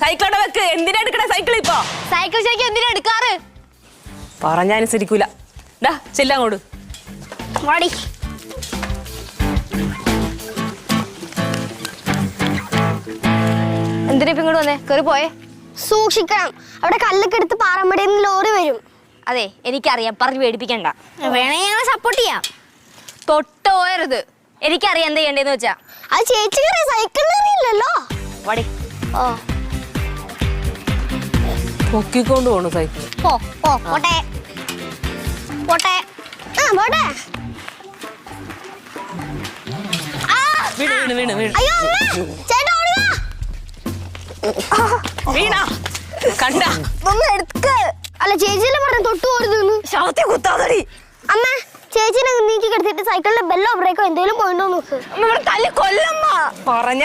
Cycle അവിടെ വെക്ക്. എന്തിനാ എടുക്കണേ സൈക്കിൾ ഇപ്പൊ? സൈക്കിൾ ശരിക്കും എന്തിനാ എടുക്കാറ്? പറഞ്ഞനുസരിക്കൂല. ചെല്ലങ്ങോട് വാടി. എന്തിനാ ഇപ്പൊ ഇങ്ങോട്ട് വന്നേ? കേറി പോയേ. സൂക്ഷിക്കണം, അവിടെ കല്ലൊക്കെ എടുത്ത് പാറമ്പടിയിൽ നിന്ന് ലോറി വരും. അതെ എനിക്കറിയാം, പറഞ്ഞു പേടിപ്പിക്കണ്ട. വേണേ ഞങ്ങളെ സപ്പോർട്ട് ചെയ്യാം. തൊട്ട് പോയരുത്. എനിക്കറിയാം എന്താ ചെയ്യണ്ടേന്ന് വെച്ചാ. അത് ചേച്ചി സൈക്കിളിൽ അറിയില്ലല്ലോ. വാടി. ഓ പൊക്കിക്കൊണ്ട് പോണു സൈക്കിൾ. പോട്ടെ പോട്ടെ. ആ പോട്ടെ. വീണ് വീണ് വീണ് അയ്യോ ചേട്ടാ ഓടുക. വീണ കണ്ട. ഒന്ന് എടുക്ക്. അല്ല ചേച്ചിയിലെ പറഞ്ഞ തൊട്ട് പോരുതെന്ന്. ശവത്തെ കുത്താതടി. അമ്മ ചേച്ചിനെ നീക്കി കിടത്തിട്ട് സൈക്കിളിലെ ബെല്ലോ ബ്രേക്കോ എന്തെങ്കിലും പോയിണ്ടോ നോക്ക്. തല്ലി കൊല്ലമ്മ. പറഞ്ഞ